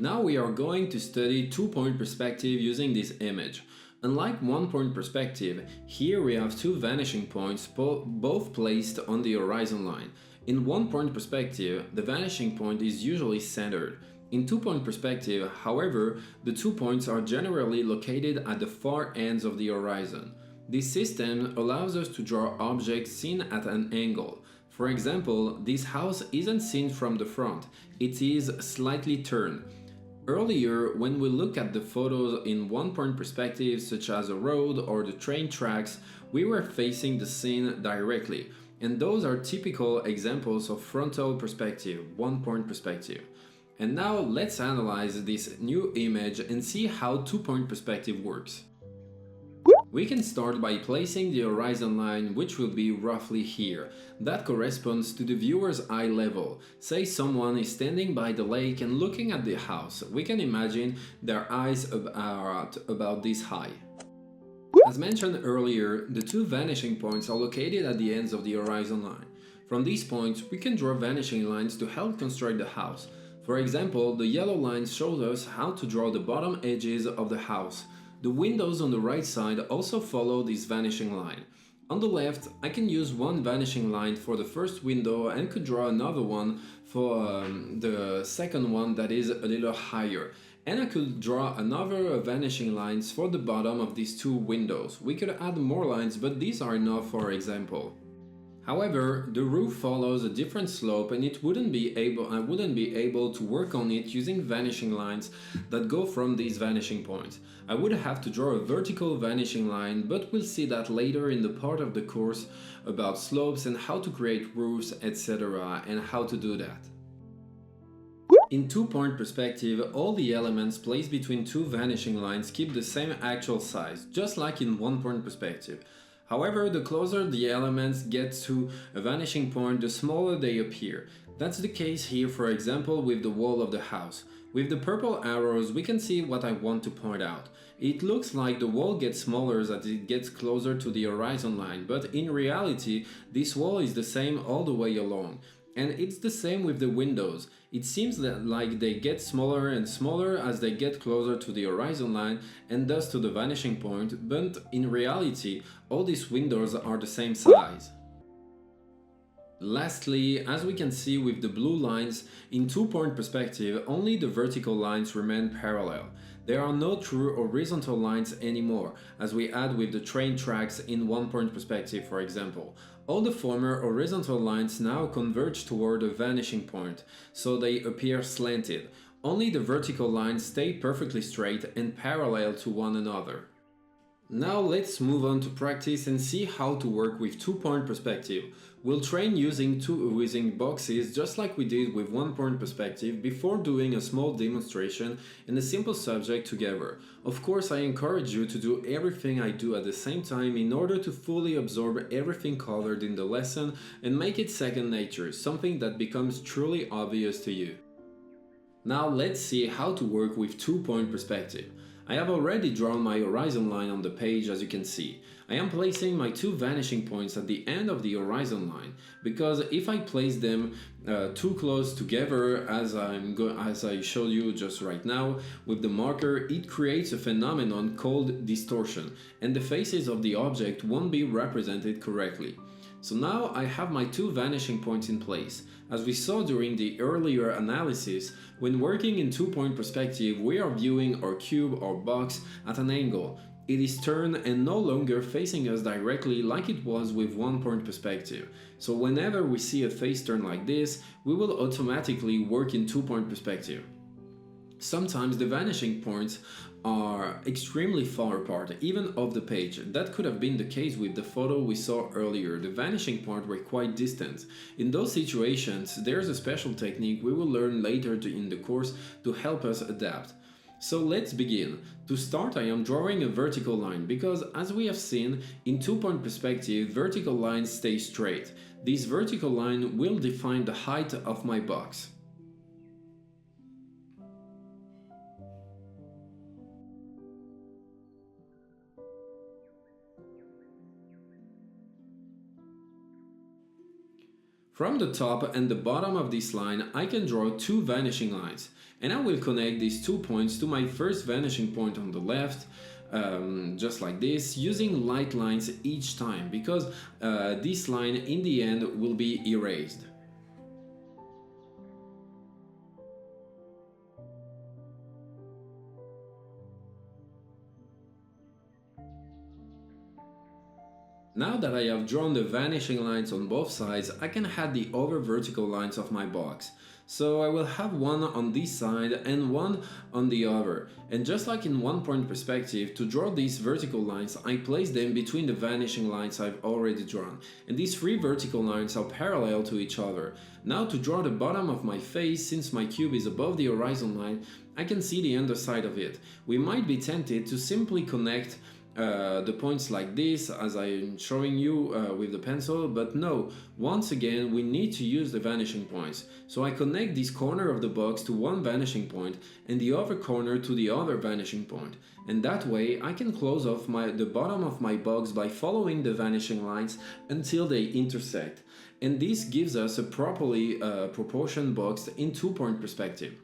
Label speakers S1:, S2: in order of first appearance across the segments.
S1: Now we are going to study two-point perspective using this image. Unlike one-point perspective, here we have two vanishing points both placed on the horizon line. In one-point perspective, the vanishing point is usually centered. In two-point perspective, however, the 2 points are generally located at the far ends of the horizon. This system allows us to draw objects seen at an angle. For example, this house isn't seen from the front, it is slightly turned. Earlier, when we look at the photos in one-point perspective, such as a road or the train tracks, we were facing the scene directly, and those are typical examples of frontal perspective, one-point perspective. And now let's analyze this new image and see how two-point perspective works. We can start by placing the horizon line, which will be roughly here. That corresponds to the viewer's eye level. Say someone is standing by the lake and looking at the house. We can imagine their eyes are at about this high. As mentioned earlier, the two vanishing points are located at the ends of the horizon line. From these points, we can draw vanishing lines to help construct the house. For example, the yellow line shows us how to draw the bottom edges of the house. The windows on the right side also follow this vanishing line. On the left, I can use one vanishing line for the first window and could draw another one for the second one that is a little higher. And I could draw another vanishing lines for the bottom of these two windows. We could add more lines, but these are enough for example. However, the roof follows a different slope and I wouldn't be able to work on it using vanishing lines that go from these vanishing points. I would have to draw a vertical vanishing line, but we'll see that later in the part of the course about slopes and how to create roofs, etc. and how to do that. In two-point perspective, all the elements placed between two vanishing lines keep the same actual size, just like in one-point perspective. However, the closer the elements get to a vanishing point, the smaller they appear. That's the case here, for example, with the wall of the house. With the purple arrows, we can see what I want to point out. It looks like the wall gets smaller as it gets closer to the horizon line, but in reality, this wall is the same all the way along. And it's the same with the windows. It seems like they get smaller and smaller as they get closer to the horizon line and thus to the vanishing point, but in reality, all these windows are the same size. Lastly, as we can see with the blue lines, in two-point perspective, only the vertical lines remain parallel. There are no true horizontal lines anymore, as we had with the train tracks in one-point perspective, for example. All the former horizontal lines now converge toward a vanishing point, so they appear slanted. Only the vertical lines stay perfectly straight and parallel to one another. Now let's move on to practice and see how to work with two-point perspective. We'll train using boxes just like we did with one-point perspective before doing a small demonstration and a simple subject together. Of course, I encourage you to do everything I do at the same time in order to fully absorb everything covered in the lesson and make it second nature, something that becomes truly obvious to you. Now let's see how to work with two-point perspective. I have already drawn my horizon line on the page, as you can see. I am placing my two vanishing points at the end of the horizon line, because if I place them too close together as I showed you just right now with the marker, it creates a phenomenon called distortion, and the faces of the object won't be represented correctly. So now I have my two vanishing points in place. As we saw during the earlier analysis, when working in two-point perspective, we are viewing our cube or box at an angle. It is turned and no longer facing us directly like it was with one-point perspective. So whenever we see a face turn like this, we will automatically work in two-point perspective. Sometimes the vanishing points are extremely far apart, even off the page. That could have been the case with the photo we saw earlier. The vanishing points were quite distant. In those situations, there's a special technique we will learn later in the course to help us adapt. So let's begin. To start, I am drawing a vertical line because, as we have seen, in two-point perspective, vertical lines stay straight. This vertical line will define the height of my box. From the top and the bottom of this line, I can draw two vanishing lines, and I will connect these 2 points to my first vanishing point on the left, just like this, using light lines each time, because this line in the end will be erased. Now that I have drawn the vanishing lines on both sides, I can add the other vertical lines of my box. So I will have one on this side and one on the other. And just like in 1 point perspective, to draw these vertical lines, I place them between the vanishing lines I've already drawn. And these 3 vertical lines are parallel to each other. Now to draw the bottom of my face, since my cube is above the horizon line, I can see the underside of it. We might be tempted to simply connect the points like this, as I'm showing you with the pencil, but no, once again we need to use the vanishing points. So I connect this corner of the box to one vanishing point and the other corner to the other vanishing point, and that way I can close off the bottom of my box by following the vanishing lines until they intersect, and this gives us a properly proportioned box in 2 point perspective.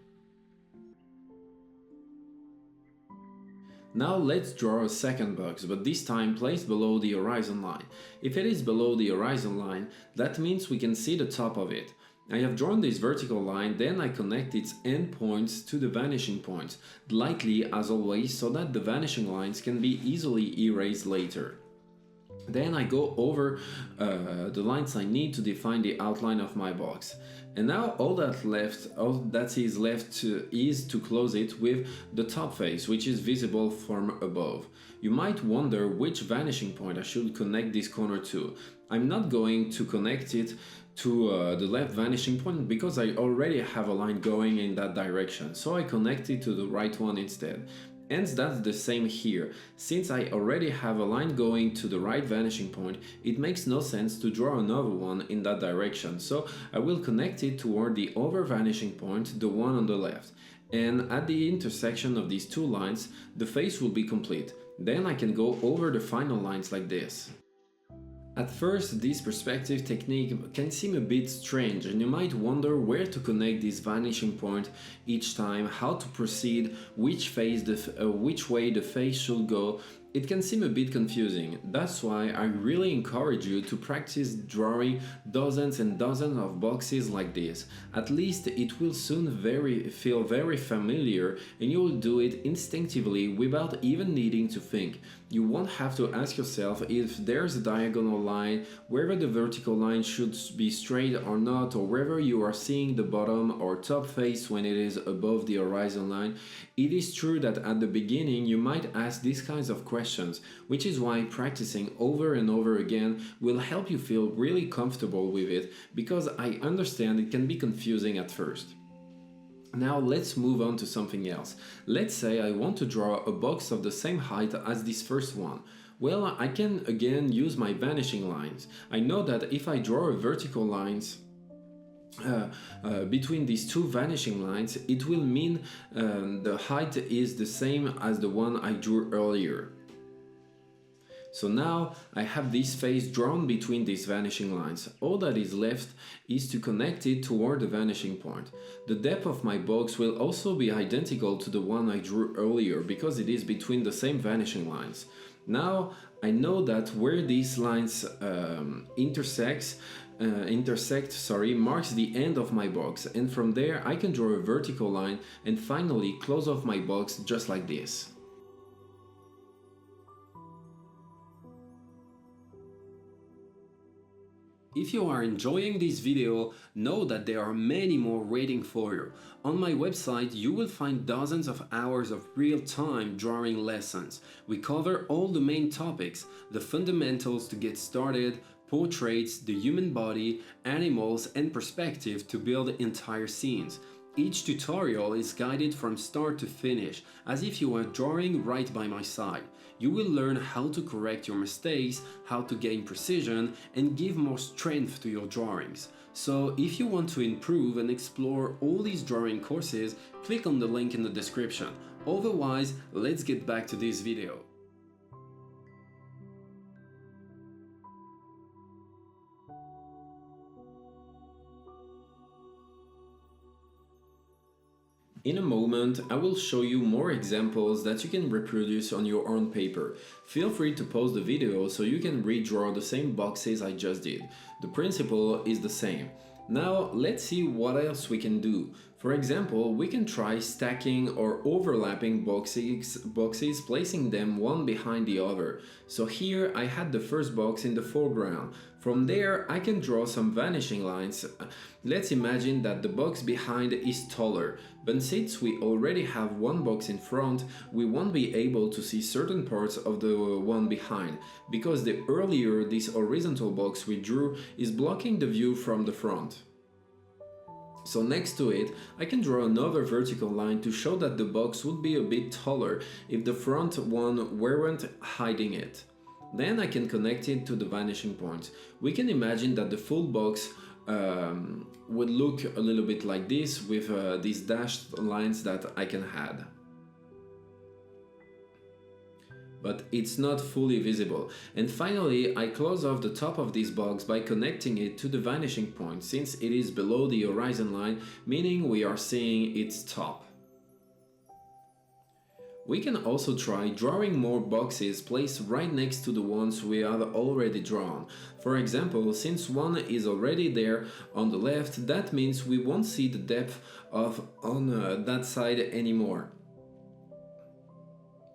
S1: Now let's draw a second box, but this time placed below the horizon line. If it is below the horizon line, that means we can see the top of it. I have drawn this vertical line, then I connect its end points to the vanishing points, lightly as always, so that the vanishing lines can be easily erased later. Then I go over the lines I need to define the outline of my box. And now all that is left is to close it with the top face, which is visible from above. You might wonder which vanishing point I should connect this corner to. I'm not going to connect it to the left vanishing point because I already have a line going in that direction, so I connect it to the right one instead. Hence that's the same here. Since I already have a line going to the right vanishing point, it makes no sense to draw another one in that direction, so I will connect it toward the other vanishing point, the one on the left. And at the intersection of these two lines, the face will be complete. Then I can go over the final lines like this. At first, this perspective technique can seem a bit strange, and you might wonder where to connect this vanishing point each time, how to proceed, which way the face should go. It can seem a bit confusing. That's why I really encourage you to practice drawing dozens and dozens of boxes like this. At least it will soon feel very familiar, and you will do it instinctively without even needing to think. You won't have to ask yourself if there's a diagonal line, whether the vertical line should be straight or not, or whether you are seeing the bottom or top face when it is above the horizon line. It is true that at the beginning you might ask these kinds of questions, which is why practicing over and over again will help you feel really comfortable with it, because I understand it can be confusing at first. Now let's move on to something else. Let's say I want to draw a box of the same height as this first one. Well, I can again use my vanishing lines. I know that if I draw a vertical lines between these two vanishing lines, it will mean the height is the same as the one I drew earlier. So now I have this face drawn between these vanishing lines. All that is left is to connect it toward the vanishing point. The depth of my box will also be identical to the one I drew earlier because it is between the same vanishing lines. Now I know that where these lines intersect marks the end of my box, and from there I can draw a vertical line and finally close off my box just like this. If you are enjoying this video, know that there are many more waiting for you. On my website, you will find dozens of hours of real-time drawing lessons. We cover all the main topics, the fundamentals to get started, portraits, the human body, animals, and perspective to build entire scenes. Each tutorial is guided from start to finish, as if you were drawing right by my side. You will learn how to correct your mistakes, how to gain precision, and give more strength to your drawings. So if you want to improve and explore all these drawing courses, click on the link in the description. Otherwise, let's get back to this video. In a moment, I will show you more examples that you can reproduce on your own paper. Feel free to pause the video so you can redraw the same boxes I just did. The principle is the same. Now let's see what else we can do. For example, we can try stacking or overlapping boxes, placing them one behind the other. So here I had the first box in the foreground. From there I can draw some vanishing lines. Let's imagine that the box behind is taller, but since we already have one box in front, we won't be able to see certain parts of the one behind, because the earlier this horizontal box we drew is blocking the view from the front. So next to it, I can draw another vertical line to show that the box would be a bit taller if the front one weren't hiding it. Then I can connect it to the vanishing point. We can imagine that the full box would look a little bit like this with these dashed lines that I can add. But it's not fully visible. And finally, I close off the top of this box by connecting it to the vanishing point, since it is below the horizon line, meaning we are seeing its top. We can also try drawing more boxes placed right next to the ones we have already drawn. For example, since one is already there on the left, that means we won't see the depth on that side anymore.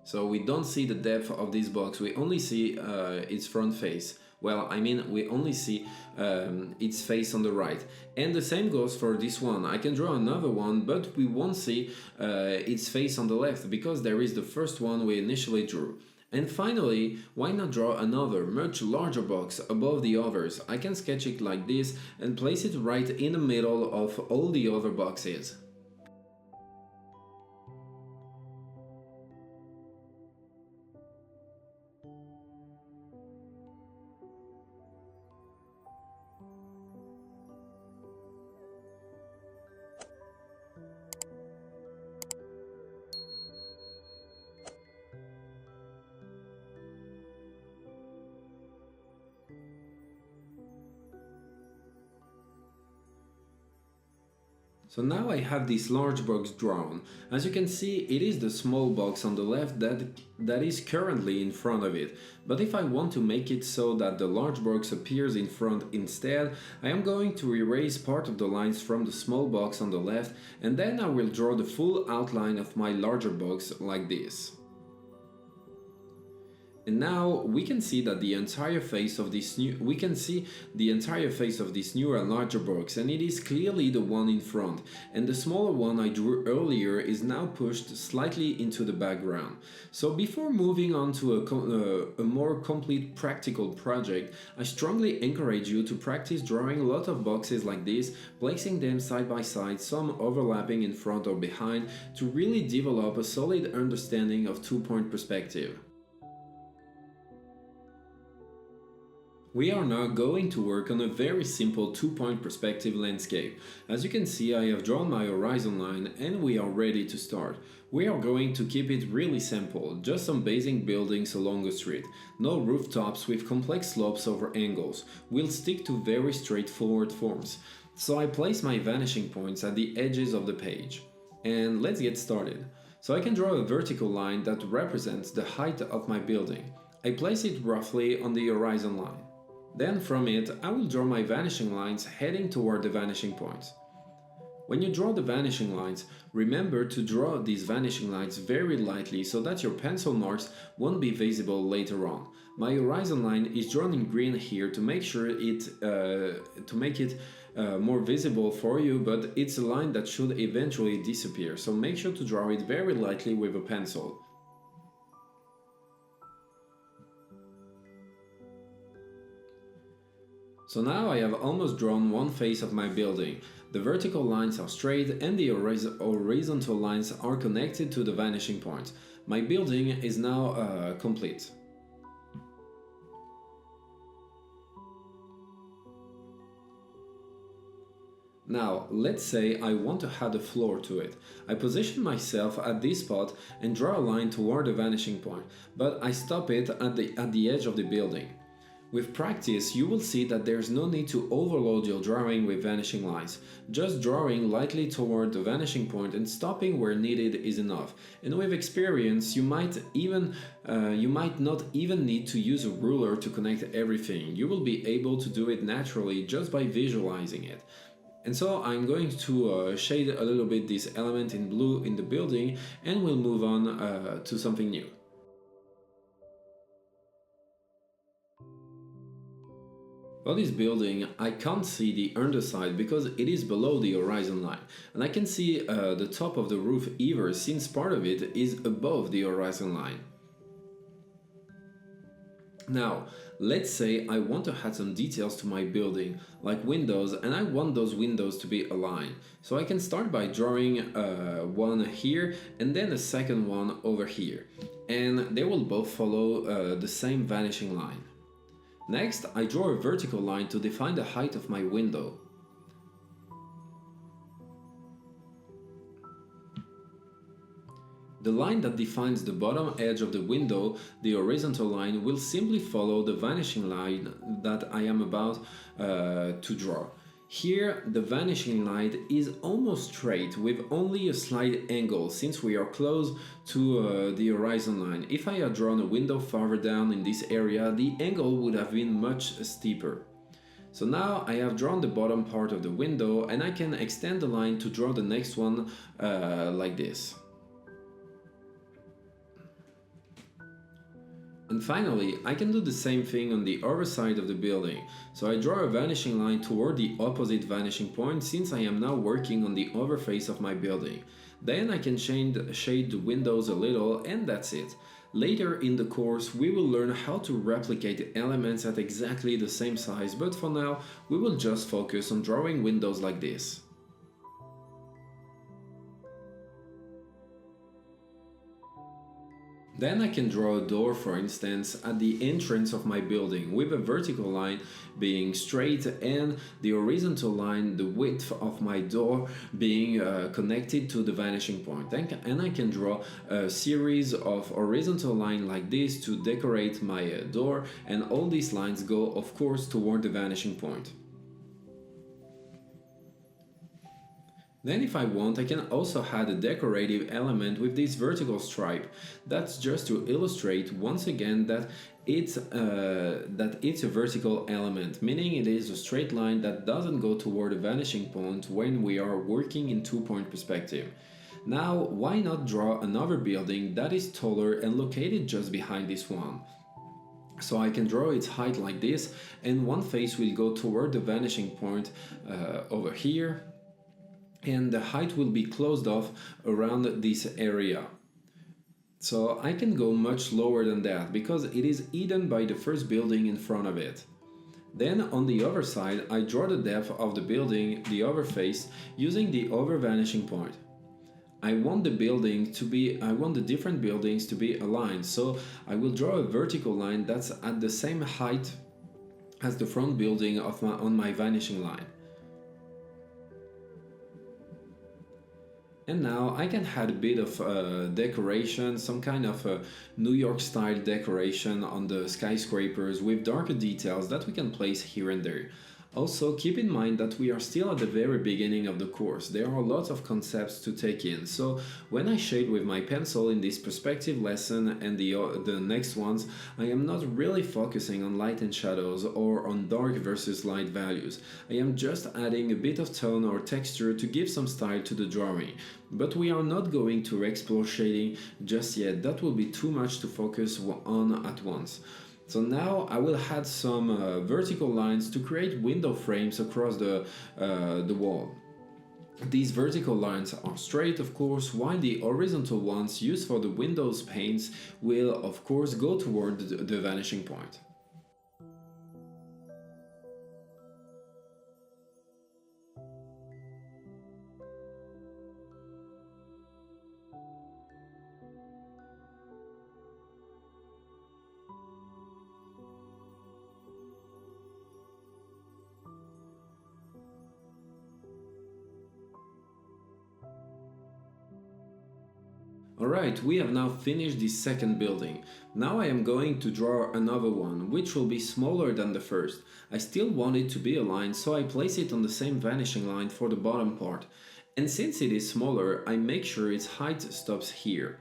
S1: So we don't see the depth of this box, we only see its front face. Well, I mean, we only see its face on the right. And the same goes for this one. I can draw another one, but we won't see its face on the left, because there is the first one we initially drew. And finally, why not draw another, much larger box above the others? I can sketch it like this and place it right in the middle of all the other boxes. So now I have this large box drawn. As you can see, it is the small box on the left that is currently in front of it. But if I want to make it so that the large box appears in front instead, I am going to erase part of the lines from the small box on the left, and then I will draw the full outline of my larger box like this. And now we can see that the entire face of this new and larger box, and it is clearly the one in front, and the smaller one I drew earlier is now pushed slightly into the background. So before moving on to a more complete practical project, I strongly encourage you to practice drawing a lot of boxes like this, placing them side by side, some overlapping in front or behind, to really develop a solid understanding of two-point perspective. We are now going to work on a very simple two-point perspective landscape. As you can see, I have drawn my horizon line and we are ready to start. We are going to keep it really simple, just some basic buildings along a street. No rooftops with complex slopes over angles. We'll stick to very straightforward forms. So I place my vanishing points at the edges of the page. And let's get started. So I can draw a vertical line that represents the height of my building. I place it roughly on the horizon line. Then from it, I will draw my vanishing lines heading toward the vanishing points. When you draw the vanishing lines, remember to draw these vanishing lines very lightly so that your pencil marks won't be visible later on. My horizon line is drawn in green here to make it more visible for you, but it's a line that should eventually disappear, so make sure to draw it very lightly with a pencil. So now I have almost drawn one face of my building. The vertical lines are straight and the horizontal lines are connected to the vanishing point. My building is now complete. Now, let's say I want to add a floor to it. I position myself at this spot and draw a line toward the vanishing point, but I stop it at the edge of the building. With practice, you will see that there's no need to overload your drawing with vanishing lines. Just drawing lightly toward the vanishing point and stopping where needed is enough. And with experience, you might not even need to use a ruler to connect everything. You will be able to do it naturally just by visualizing it. And so I'm going to shade a little bit this element in blue in the building, and we'll move on to something new. For this building, I can't see the underside because it is below the horizon line, and I can see the top of the roof either, since part of it is above the horizon line. Now, let's say I want to add some details to my building, like windows, and I want those windows to be aligned. So I can start by drawing one here and then a second one over here, and they will both follow the same vanishing line. Next, I draw a vertical line to define the height of my window. The line that defines the bottom edge of the window, the horizontal line, will simply follow the vanishing line that I am about to draw. Here, the vanishing line is almost straight with only a slight angle since we are close to the horizon line. If I had drawn a window farther down in this area, the angle would have been much steeper. So now I have drawn the bottom part of the window, and I can extend the line to draw the next one like this. And finally, I can do the same thing on the other side of the building. So I draw a vanishing line toward the opposite vanishing point since I am now working on the other face of my building. Then I can shade the windows a little, and that's it. Later in the course, we will learn how to replicate elements at exactly the same size, but for now, we will just focus on drawing windows like this. Then I can draw a door, for instance, at the entrance of my building, with a vertical line being straight and the horizontal line, the width of my door, being connected to the vanishing point. And I can draw a series of horizontal lines like this to decorate my door, and all these lines go, of course, toward the vanishing point. Then if I want, I can also add a decorative element with this vertical stripe. That's just to illustrate once again that it's a vertical element, meaning it is a straight line that doesn't go toward a vanishing point when we are working in two-point perspective. Now, why not draw another building that is taller and located just behind this one? So I can draw its height like this, and one face will go toward the vanishing point over here, and the height will be closed off around this area. So I can go much lower than that because it is hidden by the first building in front of it. Then on the other side, I draw the depth of the building, the other face, using the other vanishing point. I want the different buildings to be aligned, so I will draw a vertical line that's at the same height as the front building on my vanishing line. And now I can add a bit of decoration, some kind of New York style decoration on the skyscrapers with darker details that we can place here and there. Also, keep in mind that we are still at the very beginning of the course. There are lots of concepts to take in, so when I shade with my pencil in this perspective lesson and the next ones, I am not really focusing on light and shadows or on dark versus light values. I am just adding a bit of tone or texture to give some style to the drawing. But we are not going to explore shading just yet, that will be too much to focus on at once. So now I will add some vertical lines to create window frames across the wall. These vertical lines are straight, of course, while the horizontal ones used for the windows panes will, of course, go toward the vanishing point. Alright, we have now finished the second building. Now I am going to draw another one, which will be smaller than the first. I still want it to be a line, so I place it on the same vanishing line for the bottom part. And since it is smaller, I make sure its height stops here.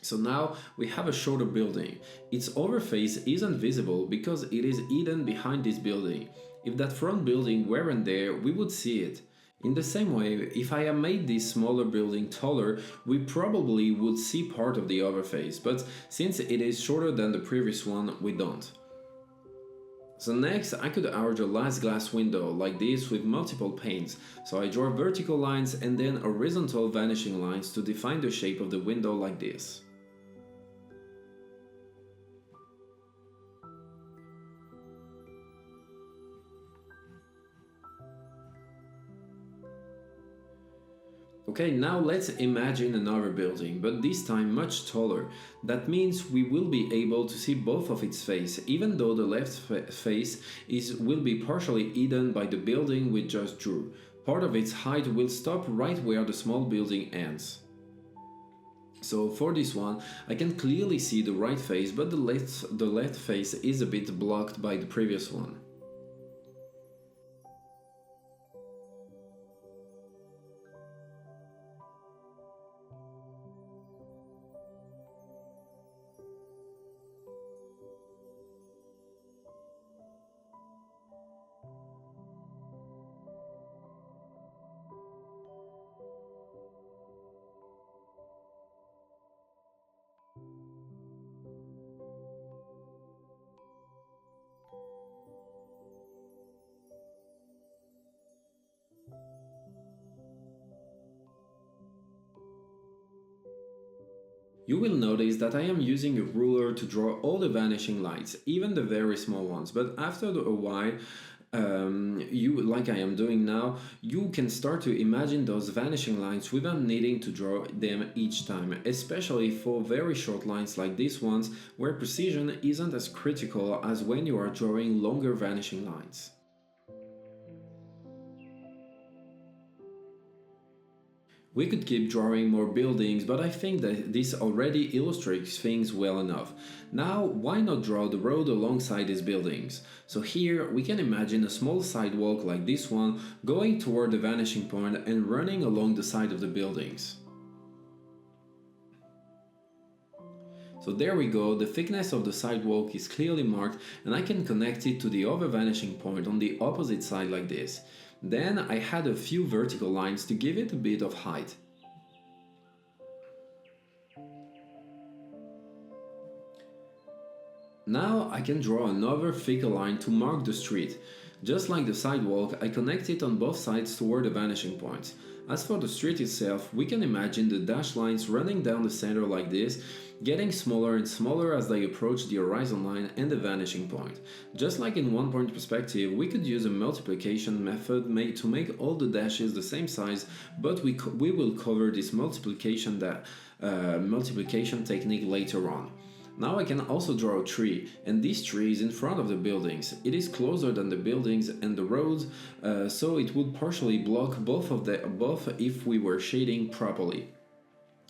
S1: So now we have a shorter building. Its overface isn't visible because it is hidden behind this building. If that front building weren't there, we would see it. In the same way, if I had made this smaller building taller, we probably would see part of the overface, but since it is shorter than the previous one, we don't. So next, I could arrange a last glass window like this with multiple panes. So I draw vertical lines and then horizontal vanishing lines to define the shape of the window like this. Okay, now let's imagine another building, but this time much taller. That means we will be able to see both of its face, even though the left face will be partially hidden by the building we just drew. Part of its height will stop right where the small building ends. So for this one, I can clearly see the right face, but the left face is a bit blocked by the previous one. You will notice that I am using a ruler to draw all the vanishing lines, even the very small ones, but after a while, like I am doing now, you can start to imagine those vanishing lines without needing to draw them each time, especially for very short lines like these ones, where precision isn't as critical as when you are drawing longer vanishing lines. We could keep drawing more buildings, but I think that this already illustrates things well enough. Now, why not draw the road alongside these buildings? So here, we can imagine a small sidewalk like this one going toward the vanishing point and running along the side of the buildings. So there we go, the thickness of the sidewalk is clearly marked and I can connect it to the other vanishing point on the opposite side like this. Then I had a few vertical lines to give it a bit of height. Now I can draw another thicker line to mark the street. Just like the sidewalk, I connect it on both sides toward the vanishing points. As for the street itself, we can imagine the dashed lines running down the center like this, getting smaller and smaller as they approach the horizon line and the vanishing point. Just like in one-point perspective, we could use a multiplication method to make all the dashes the same size, but we will cover this multiplication technique later on. Now I can also draw a tree, and this tree is in front of the buildings. It is closer than the buildings and the roads, so it would partially block both if we were shading properly.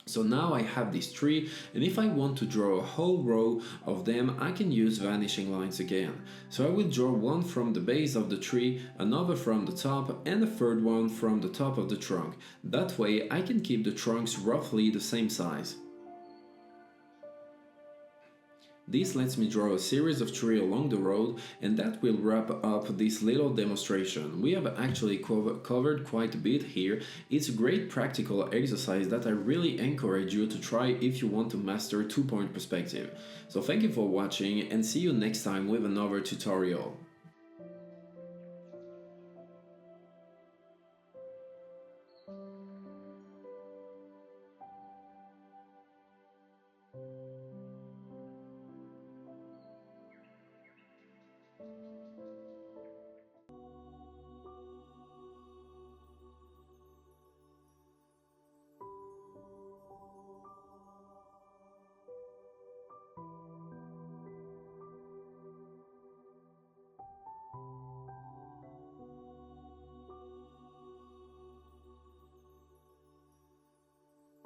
S1: So now I have this tree, and if I want to draw a whole row of them, I can use vanishing lines again. So I will draw one from the base of the tree, another from the top, and a third one from the top of the trunk. That way I can keep the trunks roughly the same size. This lets me draw a series of trees along the road, and that will wrap up this little demonstration. We have actually covered quite a bit here. It's a great practical exercise that I really encourage you to try if you want to master two-point perspective. So thank you for watching and see you next time with another tutorial.